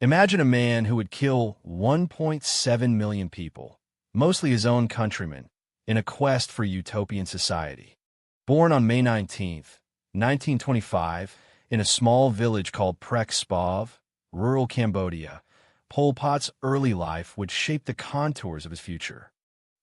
Imagine a man who would kill 1.7 million people, mostly his own countrymen, in a quest for a utopian society. Born on May 19, 1925, in a small village called Prek Spav, rural Cambodia, Pol Pot's early life would shape the contours of his future.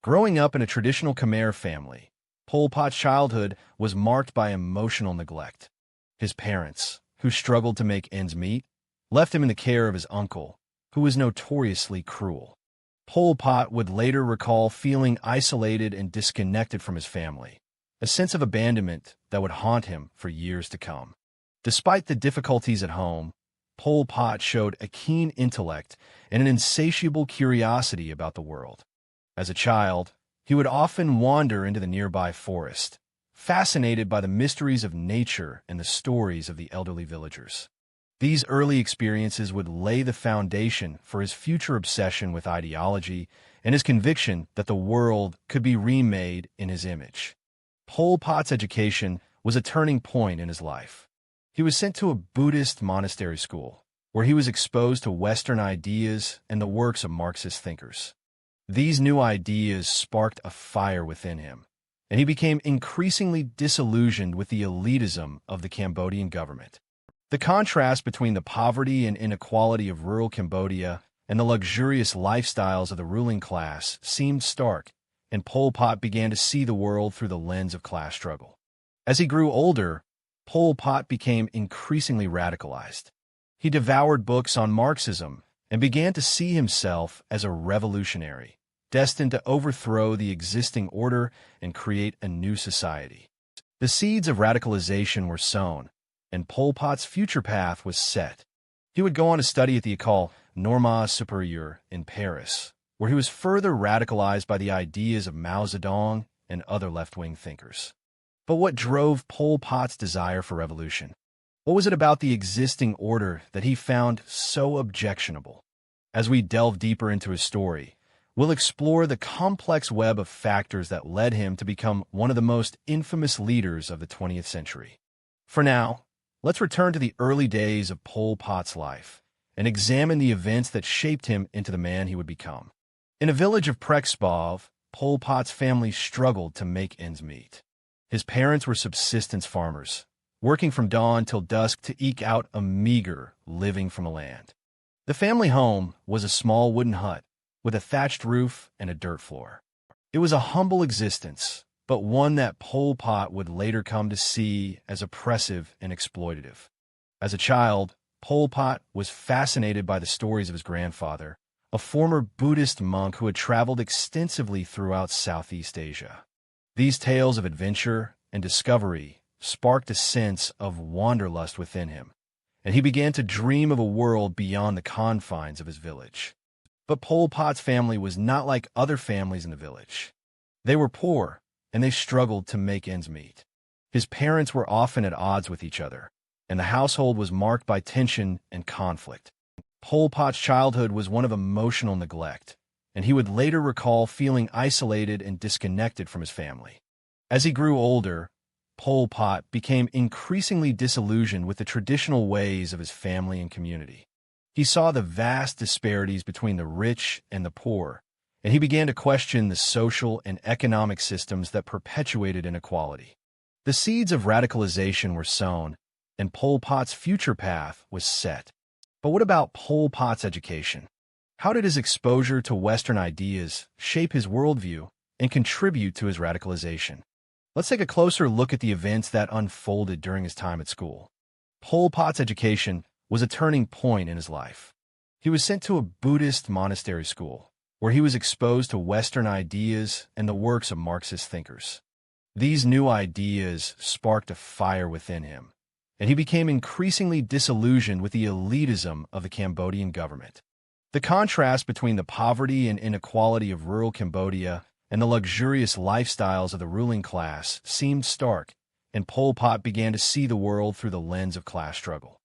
Growing up in a traditional Khmer family, Pol Pot's childhood was marked by emotional neglect. His parents, who struggled to make ends meet, left him in the care of his uncle, who was notoriously cruel. Pol Pot would later recall feeling isolated and disconnected from his family, a sense of abandonment that would haunt him for years to come. Despite the difficulties at home, Pol Pot showed a keen intellect and an insatiable curiosity about the world. As a child, he would often wander into the nearby forest, fascinated by the mysteries of nature and the stories of the elderly villagers. These early experiences would lay the foundation for his future obsession with ideology and his conviction that the world could be remade in his image. Pol Pot's education was a turning point in his life. He was sent to a Buddhist monastery school, where he was exposed to Western ideas and the works of Marxist thinkers. These new ideas sparked a fire within him, and he became increasingly disillusioned with the elitism of the Cambodian government. The contrast between the poverty and inequality of rural Cambodia and the luxurious lifestyles of the ruling class seemed stark, and Pol Pot began to see the world through the lens of class struggle. As he grew older, Pol Pot became increasingly radicalized. He devoured books on Marxism and began to see himself as a revolutionary, destined to overthrow the existing order and create a new society. The seeds of radicalization were sown, and Pol Pot's future path was set. He would go on to study at the École Normale Supérieure in Paris, where he was further radicalized by the ideas of Mao Zedong and other left-wing thinkers. But what drove Pol Pot's desire for revolution? What was it about the existing order that he found so objectionable? As we delve deeper into his story, we'll explore the complex web of factors that led him to become one of the most infamous leaders of the 20th century. For now, let's return to the early days of Pol Pot's life and examine the events that shaped him into the man he would become. In a village of Prek Spav, Pol Pot's family struggled to make ends meet. His parents were subsistence farmers, working from dawn till dusk to eke out a meager living from the land. The family home was a small wooden hut with a thatched roof and a dirt floor. It was a humble existence, but one that Pol Pot would later come to see as oppressive and exploitative. As a child, Pol Pot was fascinated by the stories of his grandfather, a former Buddhist monk who had traveled extensively throughout Southeast Asia. These tales of adventure and discovery sparked a sense of wanderlust within him, and he began to dream of a world beyond the confines of his village. But Pol Pot's family was not like other families in the village. They were poor, and they struggled to make ends meet. His parents were often at odds with each other, and the household was marked by tension and conflict. Pol Pot's childhood was one of emotional neglect, and he would later recall feeling isolated and disconnected from his family. As he grew older, Pol Pot became increasingly disillusioned with the traditional ways of his family and community. He saw the vast disparities between the rich and the poor, and he began to question the social and economic systems that perpetuated inequality. The seeds of radicalization were sown, and Pol Pot's future path was set. But what about Pol Pot's education? How did his exposure to Western ideas shape his worldview and contribute to his radicalization? Let's take a closer look at the events that unfolded during his time at school. Pol Pot's education was a turning point in his life. He was sent to a Buddhist monastery school, where he was exposed to Western ideas and the works of Marxist thinkers. These new ideas sparked a fire within him, and he became increasingly disillusioned with the elitism of the Cambodian government. The contrast between the poverty and inequality of rural Cambodia and the luxurious lifestyles of the ruling class seemed stark, and Pol Pot began to see the world through the lens of class struggle.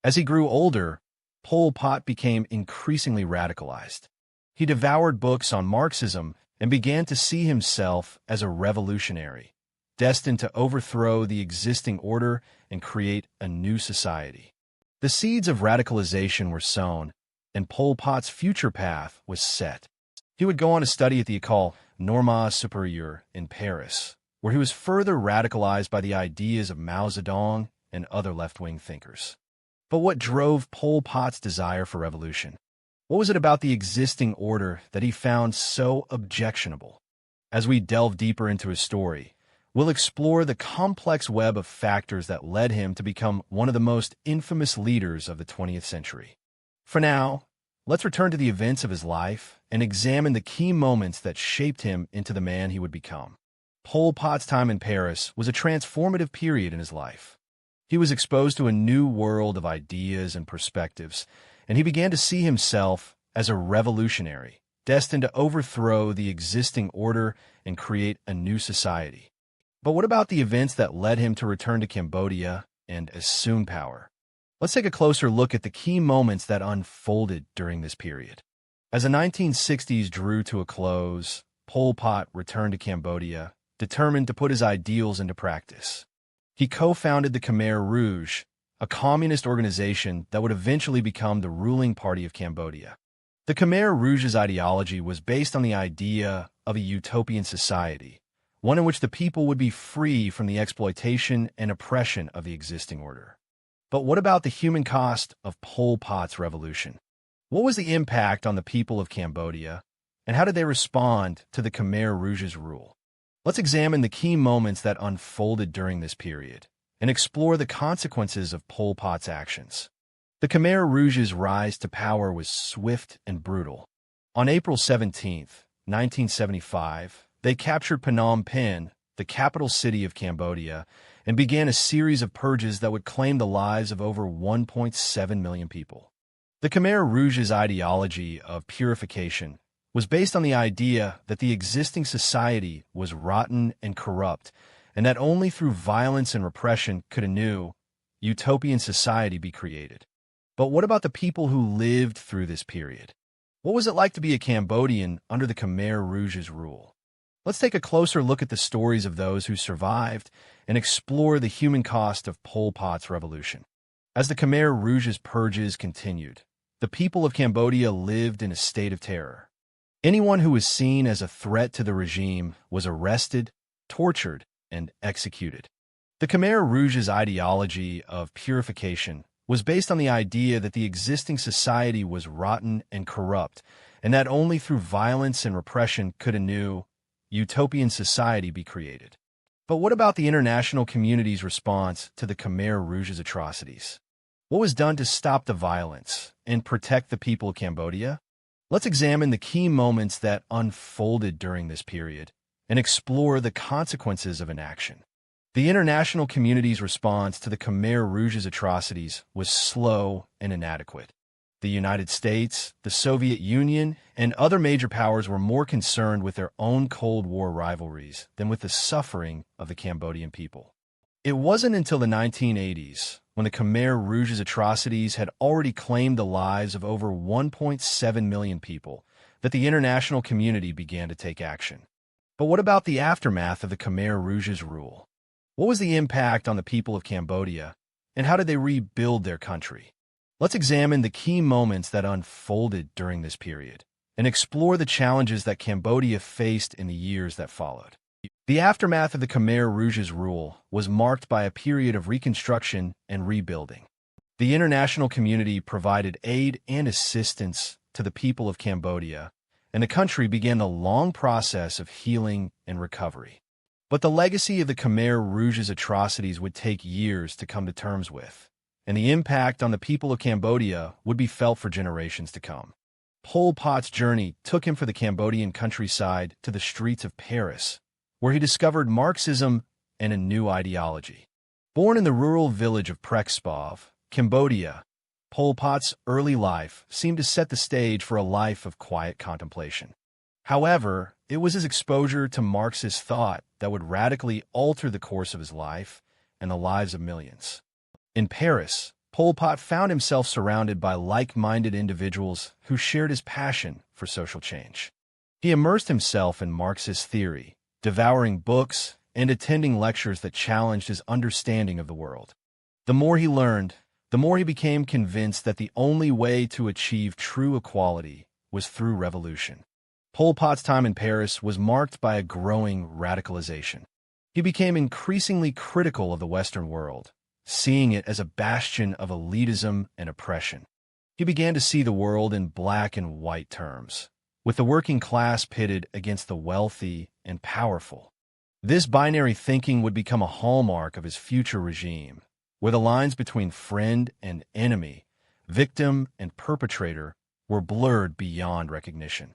As he grew older, Pol Pot became increasingly radicalized. He devoured books on Marxism and began to see himself as a revolutionary, destined to overthrow the existing order and create a new society. The seeds of radicalization were sown, and Pol Pot's future path was set. He would go on to study at the École Normale Supérieure in Paris, where he was further radicalized by the ideas of Mao Zedong and other left-wing thinkers. But what drove Pol Pot's desire for revolution? What was it about the existing order that he found so objectionable? As we delve deeper into his story, we'll explore the complex web of factors that led him to become one of the most infamous leaders of the 20th century. For now, let's return to the events of his life and examine the key moments that shaped him into the man he would become. Pol Pot's time in Paris was a transformative period in his life. He was exposed to a new world of ideas and perspectives, and he began to see himself as a revolutionary, destined to overthrow the existing order and create a new society. But what about the events that led him to return to Cambodia and assume power? Let's take a closer look at the key moments that unfolded during this period. As the 1960s drew to a close, Pol Pot returned to Cambodia, determined to put his ideals into practice. He co-founded the Khmer Rouge, a communist organization that would eventually become the ruling party of Cambodia. The Khmer Rouge's ideology was based on the idea of a utopian society, one in which the people would be free from the exploitation and oppression of the existing order. But what about the human cost of Pol Pot's revolution? What was the impact on the people of Cambodia, and how did they respond to the Khmer Rouge's rule? Let's examine the key moments that unfolded during this period and explore the consequences of Pol Pot's actions. The Khmer Rouge's rise to power was swift and brutal. On April 17, 1975, they captured Phnom Penh, the capital city of Cambodia, and began a series of purges that would claim the lives of over 1.7 million people. The Khmer Rouge's ideology of purification was based on the idea that the existing society was rotten and corrupt, and that only through violence and repression could a new, utopian society be created. But what about the people who lived through this period? What was it like to be a Cambodian under the Khmer Rouge's rule? Let's take a closer look at the stories of those who survived and explore the human cost of Pol Pot's revolution. As the Khmer Rouge's purges continued, the people of Cambodia lived in a state of terror. Anyone who was seen as a threat to the regime was arrested, tortured, and executed. The Khmer Rouge's ideology of purification was based on the idea that the existing society was rotten and corrupt, and that only through violence and repression could a new, utopian society be created. But what about the international community's response to the Khmer Rouge's atrocities? What was done to stop the violence and protect the people of Cambodia? Let's examine the key moments that unfolded during this period and explore the consequences of inaction. The international community's response to the Khmer Rouge's atrocities was slow and inadequate. The United States, the Soviet Union, and other major powers were more concerned with their own Cold War rivalries than with the suffering of the Cambodian people. It wasn't until the 1980s, when the Khmer Rouge's atrocities had already claimed the lives of over 1.7 million people, that the international community began to take action. But what about the aftermath of the Khmer Rouge's rule? What was the impact on the people of Cambodia, and how did they rebuild their country? Let's examine the key moments that unfolded during this period and explore the challenges that Cambodia faced in the years that followed. The aftermath of the Khmer Rouge's rule was marked by a period of reconstruction and rebuilding. The international community provided aid and assistance to the people of Cambodia, and the country began a long process of healing and recovery. But the legacy of the Khmer Rouge's atrocities would take years to come to terms with, and the impact on the people of Cambodia would be felt for generations to come. Pol Pot's journey took him from the Cambodian countryside to the streets of Paris, where he discovered Marxism and a new ideology. Born in the rural village of Prexpov, Cambodia, Pol Pot's early life seemed to set the stage for a life of quiet contemplation. However, it was his exposure to Marxist thought that would radically alter the course of his life and the lives of millions. In Paris, Pol Pot found himself surrounded by like-minded individuals who shared his passion for social change. He immersed himself in Marxist theory, devouring books and attending lectures that challenged his understanding of the world. The more he learned, the more he became convinced that the only way to achieve true equality was through revolution. Pol Pot's time in Paris was marked by a growing radicalization. He became increasingly critical of the Western world, seeing it as a bastion of elitism and oppression. He began to see the world in black and white terms, with the working class pitted against the wealthy and powerful. This binary thinking would become a hallmark of his future regime, where the lines between friend and enemy, victim and perpetrator were blurred beyond recognition.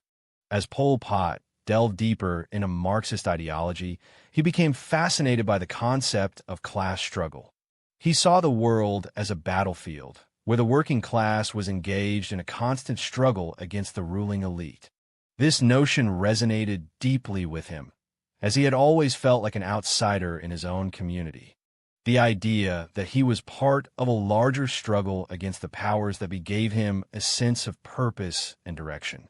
As Pol Pot delved deeper into Marxist ideology, he became fascinated by the concept of class struggle. He saw the world as a battlefield, where the working class was engaged in a constant struggle against the ruling elite. This notion resonated deeply with him, as he had always felt like an outsider in his own community. The idea that he was part of a larger struggle against the powers that gave him a sense of purpose and direction.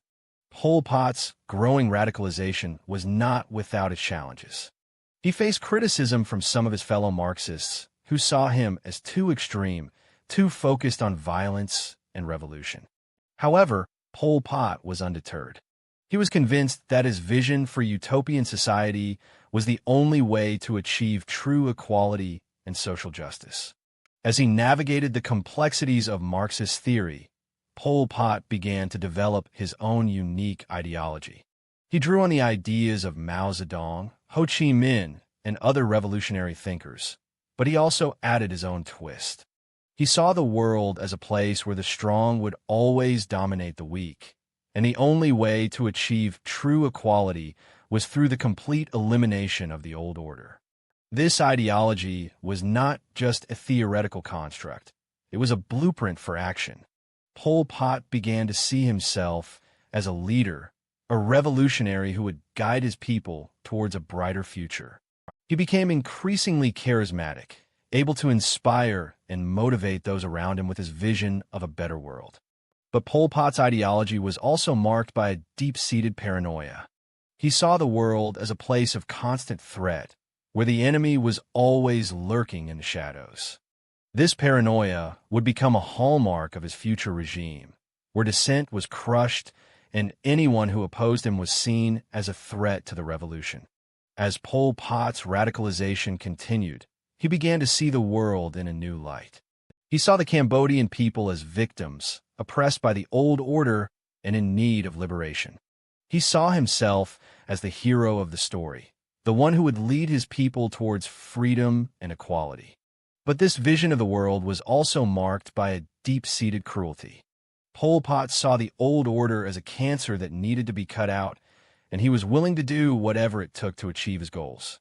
Pol Pot's growing radicalization was not without its challenges. He faced criticism from some of his fellow Marxists, who saw him as too extreme, too focused on violence and revolution. However, Pol Pot was undeterred. He was convinced that his vision for utopian society was the only way to achieve true equality and social justice. As he navigated the complexities of Marxist theory, Pol Pot began to develop his own unique ideology. He drew on the ideas of Mao Zedong, Ho Chi Minh, and other revolutionary thinkers, but he also added his own twist. He saw the world as a place where the strong would always dominate the weak, and the only way to achieve true equality was through the complete elimination of the old order. This ideology was not just a theoretical construct, it was a blueprint for action. Pol Pot began to see himself as a leader, a revolutionary who would guide his people towards a brighter future. He became increasingly charismatic, able to inspire and motivate those around him with his vision of a better world. But Pol Pot's ideology was also marked by a deep-seated paranoia. He saw the world as a place of constant threat, where the enemy was always lurking in the shadows. This paranoia would become a hallmark of his future regime, where dissent was crushed and anyone who opposed him was seen as a threat to the revolution. As Pol Pot's radicalization continued, he began to see the world in a new light. He saw the Cambodian people as victims, oppressed by the old order and in need of liberation. He saw himself as the hero of the story, the one who would lead his people towards freedom and equality. But this vision of the world was also marked by a deep-seated cruelty. Pol Pot saw the old order as a cancer that needed to be cut out, and he was willing to do whatever it took to achieve his goals.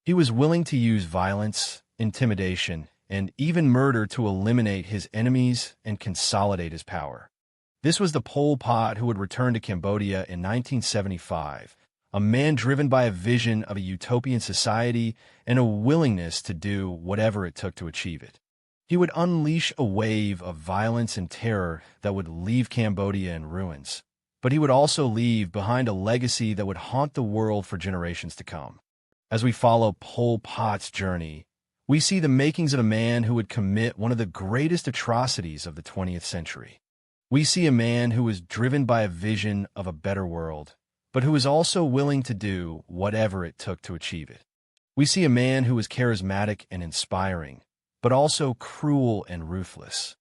He was willing to use violence, intimidation, and even murder to eliminate his enemies and consolidate his power. This was the Pol Pot who would return to Cambodia in 1975, a man driven by a vision of a utopian society and a willingness to do whatever it took to achieve it. He would unleash a wave of violence and terror that would leave Cambodia in ruins, but he would also leave behind a legacy that would haunt the world for generations to come. As we follow Pol Pot's journey, we see the makings of a man who would commit one of the greatest atrocities of the 20th century. We see a man who was driven by a vision of a better world, but who was also willing to do whatever it took to achieve it. We see a man who was charismatic and inspiring, but also cruel and ruthless.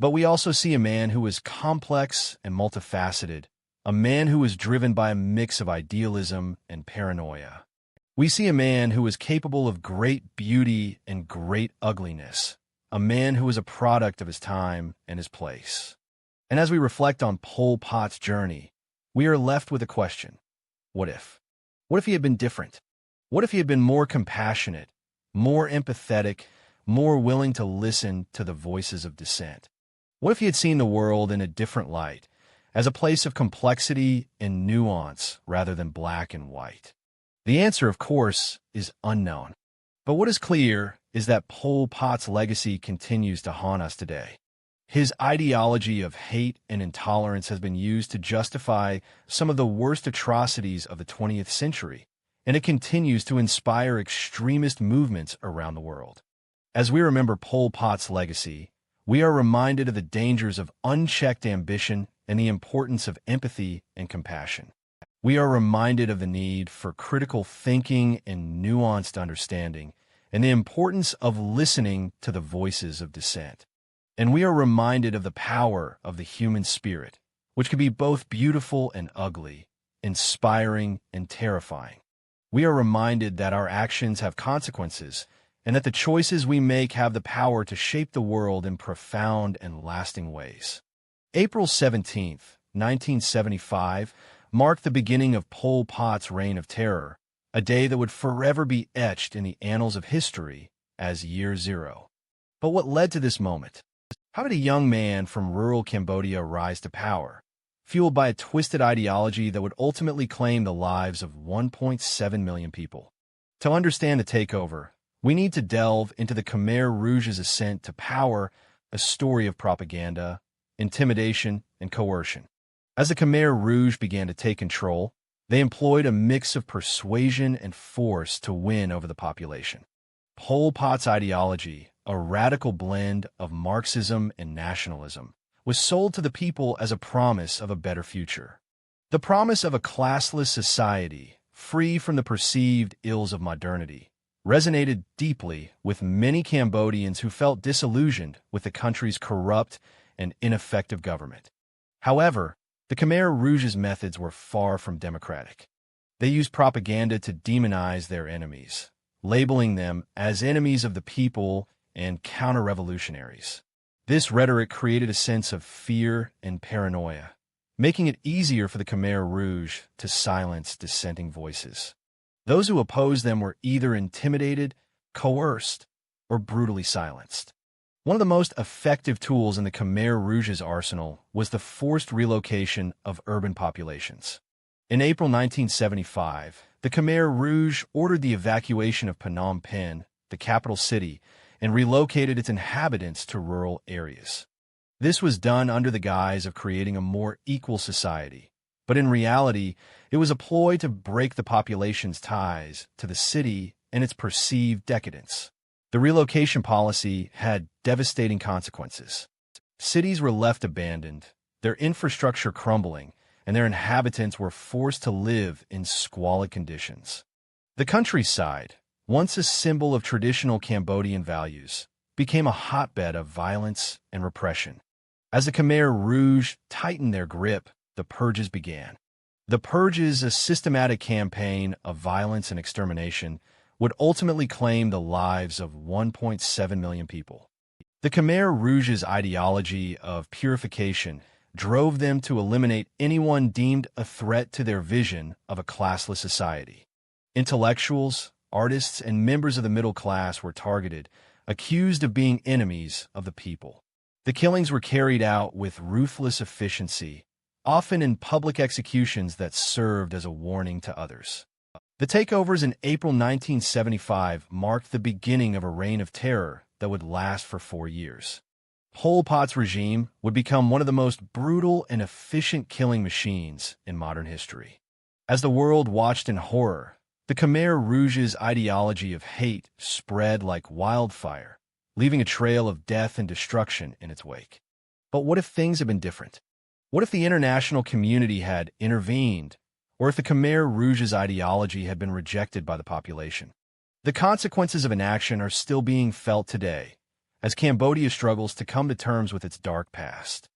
But we also see a man who was complex and multifaceted, a man who was driven by a mix of idealism and paranoia. We see a man who was capable of great beauty and great ugliness, a man who was a product of his time and his place. And as we reflect on Pol Pot's journey, we are left with a question. What if? What if he had been different? What if he had been more compassionate, more empathetic, more willing to listen to the voices of dissent? What if he had seen the world in a different light, as a place of complexity and nuance rather than black and white? The answer, of course, is unknown. But what is clear is that Pol Pot's legacy continues to haunt us today. His ideology of hate and intolerance has been used to justify some of the worst atrocities of the 20th century, and it continues to inspire extremist movements around the world. As we remember Pol Pot's legacy, we are reminded of the dangers of unchecked ambition and the importance of empathy and compassion. We are reminded of the need for critical thinking and nuanced understanding, and the importance of listening to the voices of dissent. And we are reminded of the power of the human spirit, which can be both beautiful and ugly, inspiring and terrifying. We are reminded that our actions have consequences, and that the choices we make have the power to shape the world in profound and lasting ways. April 17, 1975, marked the beginning of Pol Pot's reign of terror, a day that would forever be etched in the annals of history as Year Zero. But what led to this moment? How did a young man from rural Cambodia rise to power, fueled by a twisted ideology that would ultimately claim the lives of 1.7 million people? To understand the takeover, we need to delve into the Khmer Rouge's ascent to power, a story of propaganda, intimidation, and coercion. As the Khmer Rouge began to take control, they employed a mix of persuasion and force to win over the population. Pol Pot's ideology, a radical blend of Marxism and nationalism, was sold to the people as a promise of a better future. The promise of a classless society, free from the perceived ills of modernity, resonated deeply with many Cambodians who felt disillusioned with the country's corrupt and ineffective government. However, the Khmer Rouge's methods were far from democratic. They used propaganda to demonize their enemies, labeling them as enemies of the people and counter-revolutionaries. This rhetoric created a sense of fear and paranoia, making it easier for the Khmer Rouge to silence dissenting voices. Those who opposed them were either intimidated, coerced, or brutally silenced. One of the most effective tools in the Khmer Rouge's arsenal was the forced relocation of urban populations. In April 1975, the Khmer Rouge ordered the evacuation of Phnom Penh, the capital city, and relocated its inhabitants to rural areas. This was done under the guise of creating a more equal society, but in reality, it was a ploy to break the population's ties to the city and its perceived decadence. The relocation policy had devastating consequences. Cities were left abandoned, their infrastructure crumbling, and their inhabitants were forced to live in squalid conditions. The countryside, once a symbol of traditional Cambodian values, became a hotbed of violence and repression. As the Khmer Rouge tightened their grip, the purges began. The purges, a systematic campaign of violence and extermination, would ultimately claim the lives of 1.7 million people. The Khmer Rouge's ideology of purification drove them to eliminate anyone deemed a threat to their vision of a classless society. Intellectuals, artists, and members of the middle class were targeted, accused of being enemies of the people. The killings were carried out with ruthless efficiency, often in public executions that served as a warning to others. The takeovers in April 1975 marked the beginning of a reign of terror that would last for 4 years. Pol Pot's regime would become one of the most brutal and efficient killing machines in modern history. As the world watched in horror, the Khmer Rouge's ideology of hate spread like wildfire, leaving a trail of death and destruction in its wake. But what if things had been different? What if the international community had intervened, or if the Khmer Rouge's ideology had been rejected by the population? The consequences of inaction are still being felt today, as Cambodia struggles to come to terms with its dark past.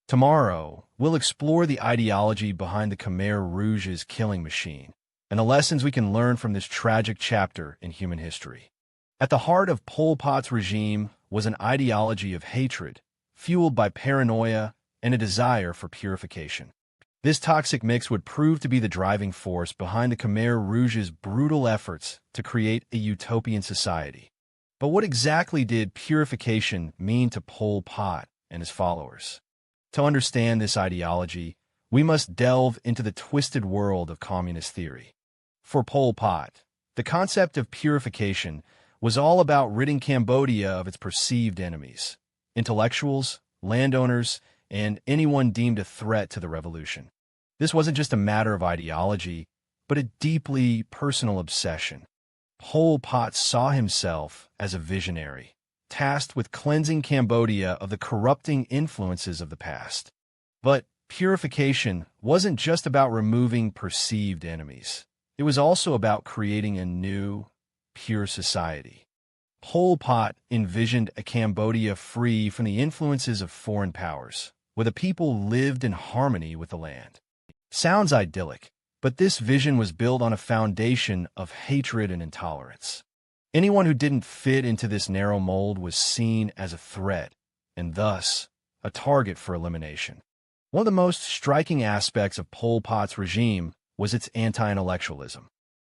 Tomorrow, we'll explore the ideology behind the Khmer Rouge's killing machine, and the lessons we can learn from this tragic chapter in human history. At the heart of Pol Pot's regime was an ideology of hatred, fueled by paranoia and a desire for purification. This toxic mix would prove to be the driving force behind the Khmer Rouge's brutal efforts to create a utopian society. But what exactly did purification mean to Pol Pot and his followers? To understand this ideology, we must delve into the twisted world of communist theory. For Pol Pot, the concept of purification was all about ridding Cambodia of its perceived enemies, intellectuals, landowners, and anyone deemed a threat to the revolution. This wasn't just a matter of ideology, but a deeply personal obsession. Pol Pot saw himself as a visionary, tasked with cleansing Cambodia of the corrupting influences of the past. But purification wasn't just about removing perceived enemies. It was also about creating a new, pure society. Pol Pot envisioned a Cambodia free from the influences of foreign powers, where the people lived in harmony with the land. Sounds idyllic, but this vision was built on a foundation of hatred and intolerance. Anyone who didn't fit into this narrow mold was seen as a threat, and thus a target for elimination. One of the most striking aspects of Pol Pot's regime was its anti-intellectualism.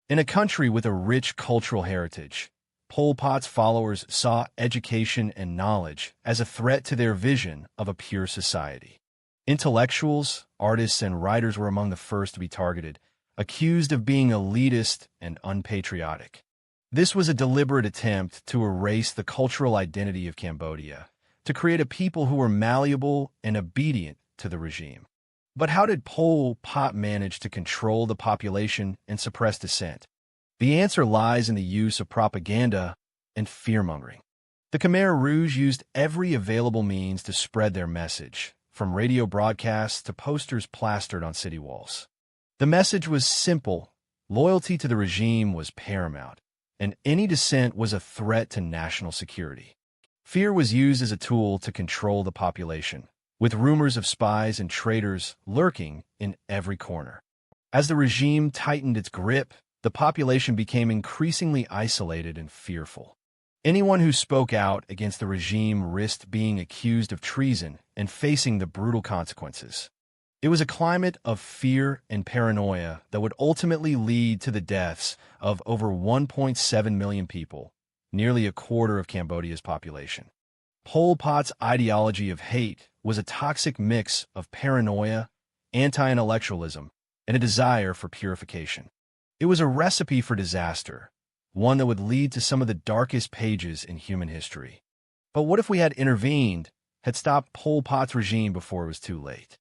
In a country with a rich cultural heritage, Pol Pot's followers saw education and knowledge as a threat to their vision of a pure society. Intellectuals, artists, and writers were among the first to be targeted, accused of being elitist and unpatriotic. This was a deliberate attempt to erase the cultural identity of Cambodia, to create a people who were malleable and obedient to the regime. But how did Pol Pot manage to control the population and suppress dissent? The answer lies in the use of propaganda and fear-mongering. The Khmer Rouge used every available means to spread their message, from radio broadcasts to posters plastered on city walls. The message was simple: loyalty to the regime was paramount, and any dissent was a threat to national security. Fear was used as a tool to control the population, with rumors of spies and traitors lurking in every corner. As the regime tightened its grip, the population became increasingly isolated and fearful. Anyone who spoke out against the regime risked being accused of treason and facing the brutal consequences. It was a climate of fear and paranoia that would ultimately lead to the deaths of over 1.7 million people, nearly a quarter of Cambodia's population. Pol Pot's ideology of hate was a toxic mix of paranoia, anti-intellectualism, and a desire for purification. It was a recipe for disaster, one that would lead to some of the darkest pages in human history. But what if we had intervened, had stopped Pol Pot's regime before it was too late?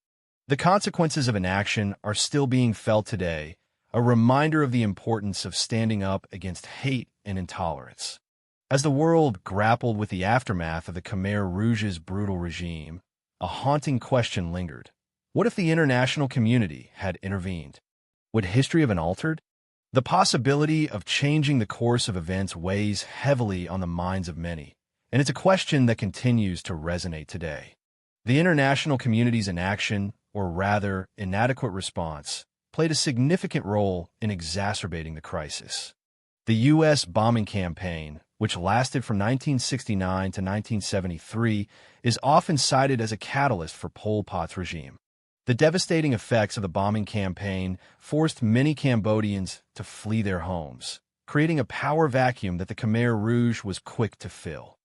The consequences of inaction are still being felt today, a reminder of the importance of standing up against hate and intolerance. As the world grappled with the aftermath of the Khmer Rouge's brutal regime, a haunting question lingered. What if the international community had intervened? Would history have been altered? The possibility of changing the course of events weighs heavily on the minds of many, and it's a question that continues to resonate today. The international community's inaction, or rather inadequate response, played a significant role in exacerbating the crisis. The U.S. bombing campaign, which lasted from 1969 to 1973, is often cited as a catalyst for Pol Pot's regime. The devastating effects of the bombing campaign forced many Cambodians to flee their homes, creating a power vacuum that the Khmer Rouge was quick to fill.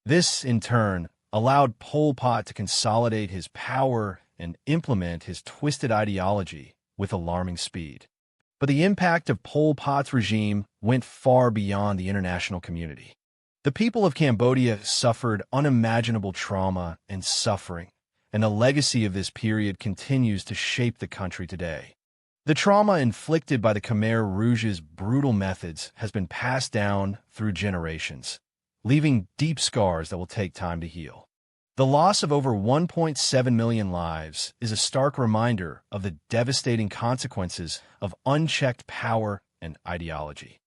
This, in turn, allowed Pol Pot to consolidate his power and implement his twisted ideology with alarming speed. But the impact of Pol Pot's regime went far beyond the international community. The people of Cambodia suffered unimaginable trauma and suffering, and the legacy of this period continues to shape the country today. The trauma inflicted by the Khmer Rouge's brutal methods has been passed down through generations, leaving deep scars that will take time to heal. The loss of over 1.7 million lives is a stark reminder of the devastating consequences of unchecked power and ideology.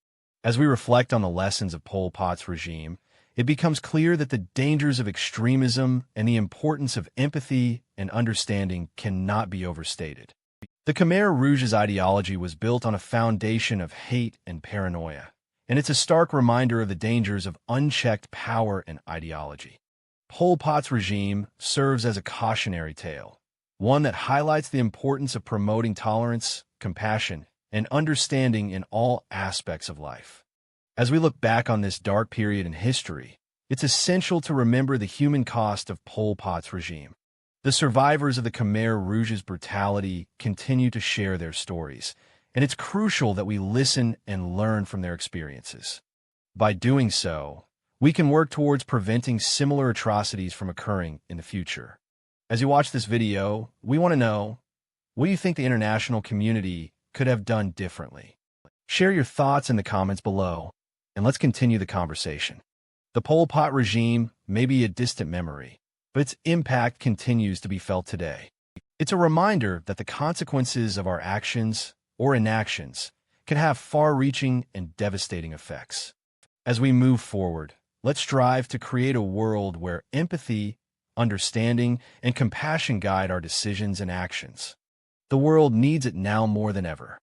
As we reflect on the lessons of Pol Pot's regime, it becomes clear that the dangers of extremism and the importance of empathy and understanding cannot be overstated. The Khmer Rouge's ideology was built on a foundation of hate and paranoia, and it's a stark reminder of the dangers of unchecked power and ideology. Pol Pot's regime serves as a cautionary tale, one that highlights the importance of promoting tolerance, compassion, and understanding in all aspects of life. As we look back on this dark period in history, it's essential to remember the human cost of Pol Pot's regime. The survivors of the Khmer Rouge's brutality continue to share their stories, and it's crucial that we listen and learn from their experiences. By doing so, we can work towards preventing similar atrocities from occurring in the future. As you watch this video, we want to know, what do you think the international community could have done differently? Share your thoughts in the comments below, and let's continue the conversation. The Pol Pot regime may be a distant memory, but its impact continues to be felt today. It's a reminder that the consequences of our actions or inactions can have far-reaching and devastating effects. As we move forward, let's strive to create a world where empathy, understanding, and compassion guide our decisions and actions. The world needs it now more than ever.